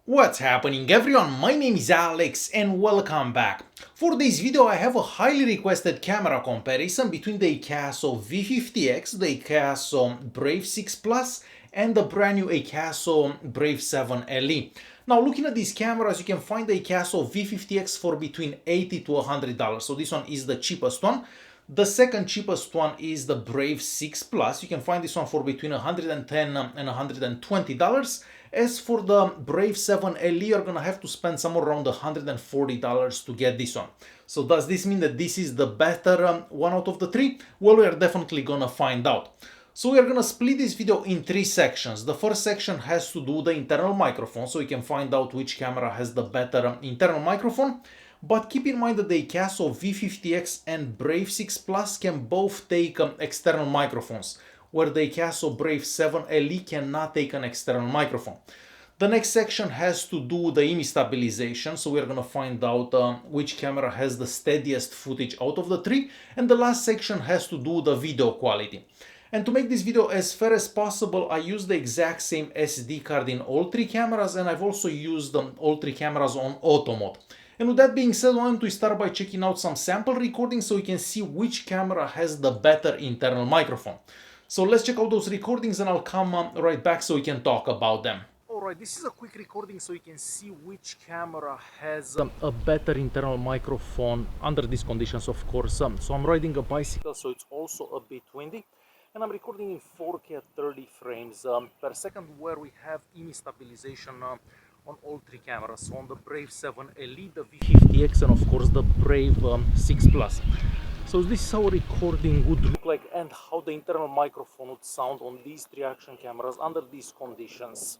What's happening everyone, my name is Alex and welcome back. For this video I have a highly requested camera comparison between the Akaso V50X, the Akaso Brave 6 Plus and the brand new Akaso Brave 7 LE. Now looking at these cameras you can find the Akaso V50X for between $80 to $100, so this one is the cheapest one. The second cheapest one is the Brave 6 Plus. You can find this one for between $110 and $120. As for the Brave 7 LE, you're gonna have to spend somewhere around $140 to get this one. So does this mean that this is the better one out of the three? Well, we are definitely gonna find out. So we are gonna split this video in three sections. The first section has to do with the internal microphone, so we can find out which camera has the better internal microphone. But keep in mind that the Akaso V50X and Brave 6 Plus can both take external microphones, where the Akaso Brave 7 LE cannot take an external microphone. The next section has to do with the image stabilization, so we're gonna find out which camera has the steadiest footage out of the three, and the last section has to do with the video quality. And to make this video as fair as possible, I use the exact same SD card in all three cameras, and I've also used all three cameras on auto mode. And with that being said, I want to start by checking out some sample recordings so we can see which camera has the better internal microphone. So let's check out those recordings and I'll come right back so we can talk about them. Alright, this is a quick recording so you can see which camera has a better internal microphone under these conditions, of course. So I'm riding a bicycle, so it's also a bit windy. And I'm recording in 4K at 30 frames per second, where we have image stabilization on all three cameras, so on the Brave 7 LE, the V50X and of course the Brave 6 Plus. So this is how a recording would look like and how the internal microphone would sound on these three action cameras under these conditions.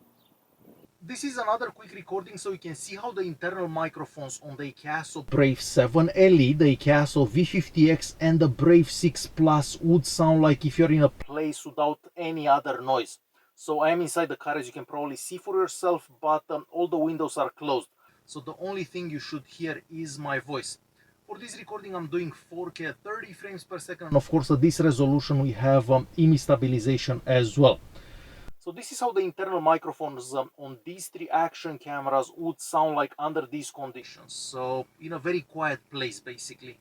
This is another quick recording so you can see how the internal microphones on the Akaso Brave 7 LE, the Akaso V50X and the Brave 6 Plus would sound like if you're in a place without any other noise. So I am inside the car, as you can probably see for yourself, but all the windows are closed. So the only thing you should hear is my voice. For this recording I'm doing 4K at 30 frames per second. And of course at this resolution we have image stabilization as well. So this is how the internal microphones on these three action cameras would sound like under these conditions. So in a very quiet place basically.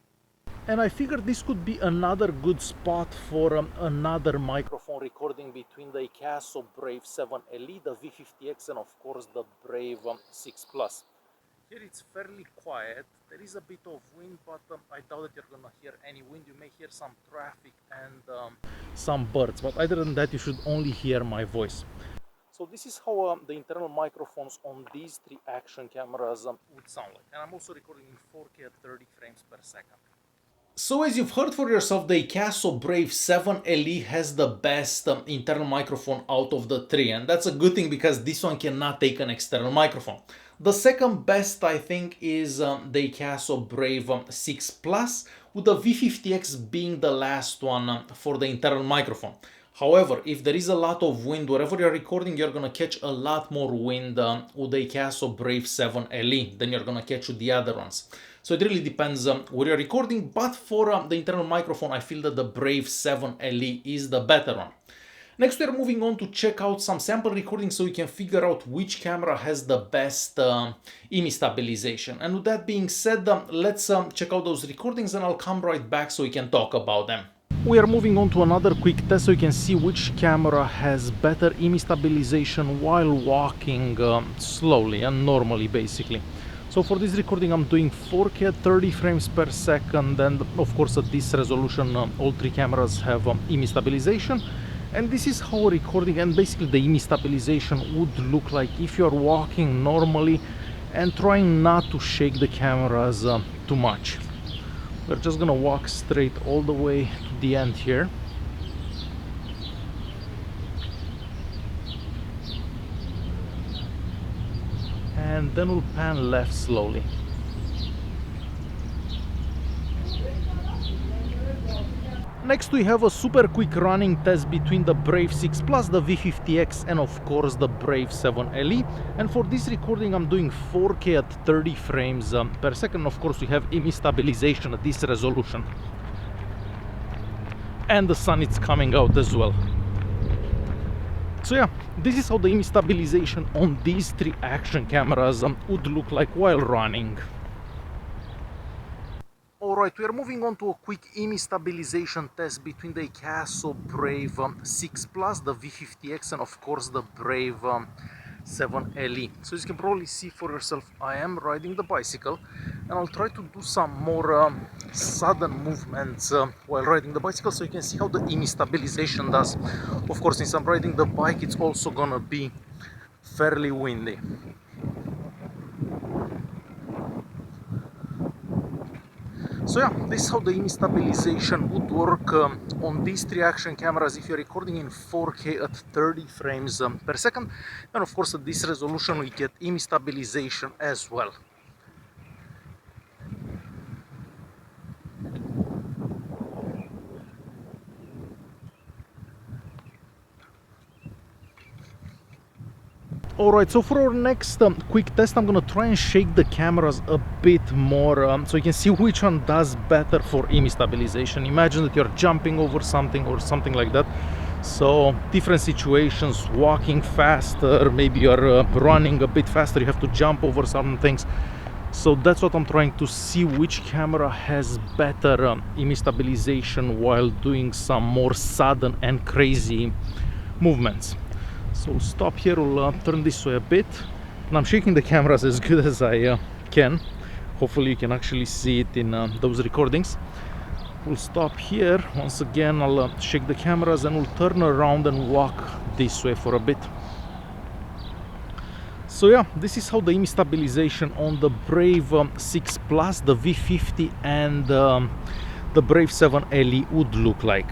And I figured this could be another good spot for another microphone recording between the Akaso Brave 7 LE, the V50X and of course the Brave 6 Plus. Here it's fairly quiet, there is a bit of wind, but I doubt that you're gonna hear any wind. You may hear some traffic and some birds, but other than that you should only hear my voice. So this is how the internal microphones on these three action cameras would sound like. And I'm also recording in 4K at 30 frames per second. So as you've heard for yourself, the Akaso Brave 7 LE has the best internal microphone out of the three, and that's a good thing because this one cannot take an external microphone. The second best I think is the Akaso Brave 6 Plus, with the V50X being the last one for the internal microphone. However, if there is a lot of wind wherever you're recording, you're gonna catch a lot more wind with the Akaso Brave 7 LE than you're gonna catch with the other ones. So it really depends where you're recording, but for the internal microphone I feel that the Brave 7 LE is the better one. Next we are moving on to check out some sample recordings so we can figure out which camera has the best image stabilization. And with that being said, let's check out those recordings and I'll come right back so we can talk about them. We are moving on to another quick test so you can see which camera has better image stabilization while walking slowly and normally basically. So for this recording I'm doing 4K at 30 frames per second, and of course at this resolution all three cameras have image stabilization. And this is how recording and basically the image stabilization would look like if you're walking normally and trying not to shake the cameras too much. We're just gonna walk straight all the way to the end here. And then we'll pan left slowly. Next we have a super quick running test between the Brave 6 Plus, the V50X and of course the Brave 7 LE. And for this recording I'm doing 4K at 30 frames per second. Of course we have image stabilization at this resolution. And the sun is coming out as well. So yeah, this is how the image stabilization on these three action cameras would look like while running. Alright, we are moving on to a quick image stabilization test between the Akaso Brave 6 Plus, the V50X, and of course the Brave 7LE. So as you can probably see for yourself, I am riding the bicycle, and I'll try to do some more sudden movements while riding the bicycle, so you can see how the image stabilization does. Of course, since I'm riding the bike, it's also gonna be fairly windy. So yeah, this is how the image stabilization would work on these three action cameras if you're recording in 4K at 30 frames per second. And of course at this resolution we get image stabilization as well. Alright, so for our next quick test, I'm gonna try and shake the cameras a bit more so you can see which one does better for image stabilization. Imagine that you're jumping over something or something like that. So different situations, walking faster, maybe you're running a bit faster, you have to jump over some things. So that's what I'm trying to see, which camera has better image stabilization while doing some more sudden and crazy movements. So we'll stop here, we'll turn this way a bit, and I'm shaking the cameras as good as I can. Hopefully you can actually see it in those recordings. We'll stop here. Once again, I'll shake the cameras and we'll turn around and walk this way for a bit. So yeah, this is how the image stabilization on the Brave 6 Plus, the V50 and the Brave 7LE would look like.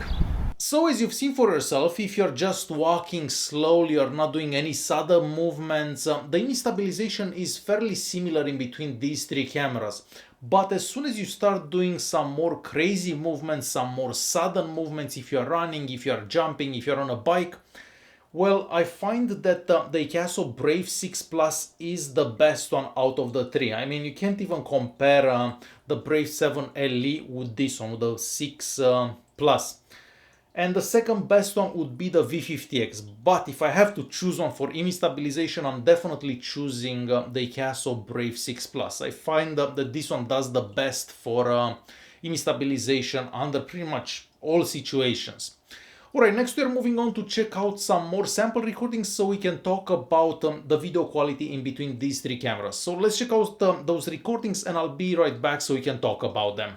So as you've seen for yourself, if you're just walking slowly or not doing any sudden movements, the image stabilization is fairly similar in between these three cameras. But as soon as you start doing some more crazy movements, some more sudden movements, if you're running, if you're jumping, if you're on a bike, well, I find that the Akaso Brave 6 Plus is the best one out of the three. I mean, you can't even compare the Brave 7LE with this one, with the 6 Plus. And the second best one would be the V50X. But if I have to choose one for image stabilization, I'm definitely choosing the Akaso Brave 6 Plus. I find that this one does the best for image stabilization under pretty much all situations. Alright, next we are moving on to check out some more sample recordings so we can talk about the video quality in between these three cameras. So let's check out those recordings and I'll be right back so we can talk about them.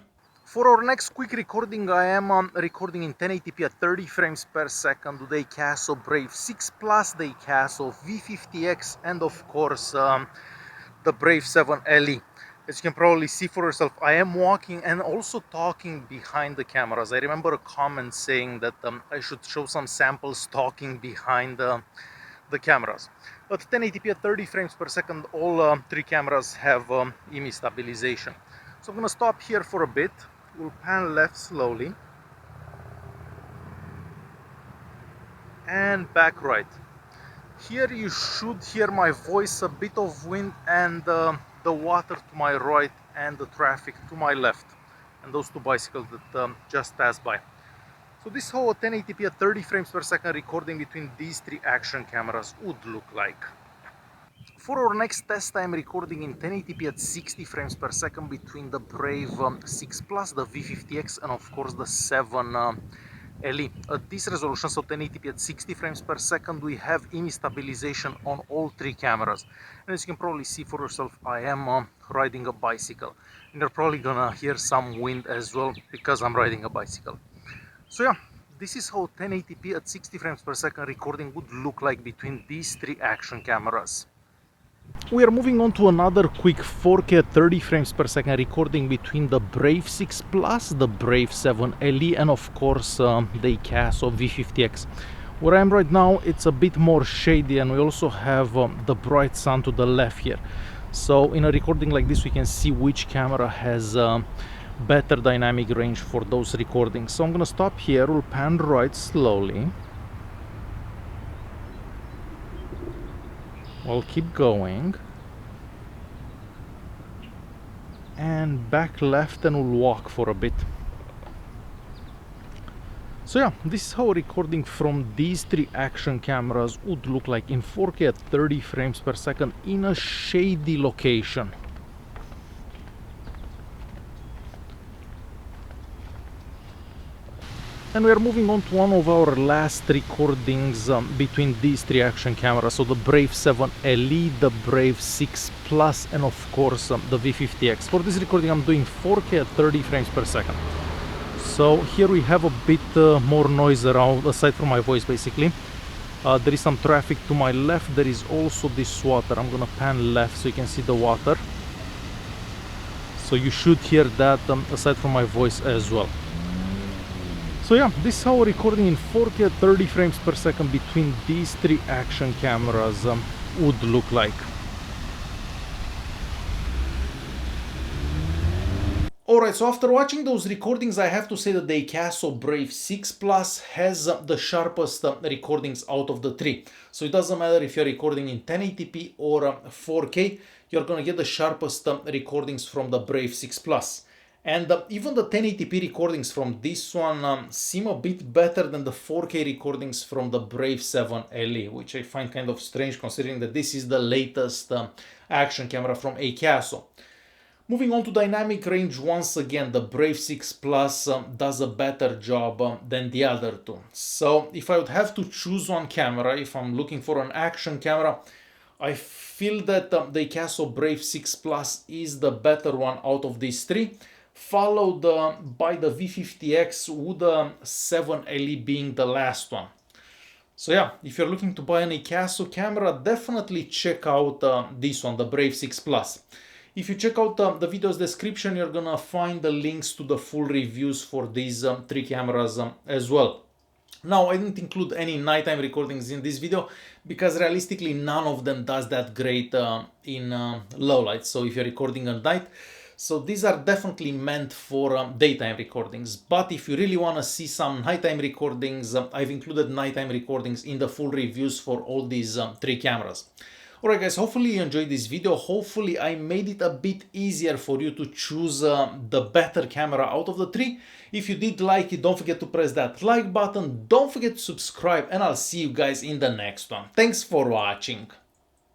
For our next quick recording, I am recording in 1080p at 30 frames per second with the Akaso Brave 6 Plus, the Akaso V50X, and of course the Brave 7LE. As you can probably see for yourself, I am walking and also talking behind the cameras. I remember a comment saying that I should show some samples talking behind the cameras. At 1080p at 30 frames per second, all three cameras have image stabilization. So I'm going to stop here for a bit. We'll pan left slowly and back right. Here you should hear my voice, a bit of wind, and the water to my right and the traffic to my left, and those two bicycles that just passed by. So this is how a 1080p at 30 frames per second recording between these three action cameras would look like. For our next test, I am recording in 1080p at 60 frames per second between the Brave 6 Plus, the V50X, and of course the 7LE. At this resolution, so 1080p at 60 frames per second, we have image stabilization on all three cameras. And as you can probably see for yourself, I am riding a bicycle. And you're probably gonna hear some wind as well because I'm riding a bicycle. So yeah, this is how 1080p at 60 frames per second recording would look like between these three action cameras. We are moving on to another quick 4K at 30 frames per second recording between the Brave 6 Plus, the Brave 7LE, and of course the Akaso V50X. Where I am right now, it's a bit more shady and we also have the bright sun to the left here. So in a recording like this we can see which camera has better dynamic range for those recordings. So I'm gonna stop here, we'll pan right slowly. We'll keep going and back left and we'll walk for a bit. So yeah, this is how a recording from these three action cameras would look like in 4K at 30 frames per second in a shady location. And we are moving on to one of our last recordings between these three action cameras, so the Brave 7 LE, the Brave 6 Plus, and of course the V50X. For this recording I'm doing 4K at 30 frames per second. So here we have a bit more noise around, aside from my voice basically. There is some traffic to my left, there is also this water. I'm gonna pan left so you can see the water. So you should hear that aside from my voice as well. So yeah, this is how a recording in 4K at 30 frames per second between these three action cameras would look like. Alright, so after watching those recordings, I have to say that the Akaso Brave 6 Plus has the sharpest recordings out of the three. So it doesn't matter if you're recording in 1080p or 4K, you're gonna get the sharpest recordings from the Brave 6 Plus. And even the 1080p recordings from this one seem a bit better than the 4K recordings from the Brave 7 LE, which I find kind of strange considering that this is the latest action camera from Akaso. Moving on to dynamic range, once again, the Brave 6 Plus does a better job than the other two. So if I would have to choose one camera, if I'm looking for an action camera, I feel that the Akaso Brave 6 Plus is the better one out of these three, followed by the V50X, with the 7 LE being the last one. So yeah, if you're looking to buy an Akaso camera, definitely check out this one, the Brave 6 Plus. If you check out the video's description, you're gonna find the links to the full reviews for these three cameras as well. Now, I didn't include any nighttime recordings in this video because realistically none of them does that great in low light. So if you're recording at night, so these are definitely meant for daytime recordings. But if you really want to see some nighttime recordings, I've included nighttime recordings in the full reviews for all these three cameras. Alright guys, hopefully you enjoyed this video. Hopefully I made it a bit easier for you to choose the better camera out of the three. If you did like it, don't forget to press that like button. Don't forget to subscribe, and I'll see you guys in the next one. Thanks for watching.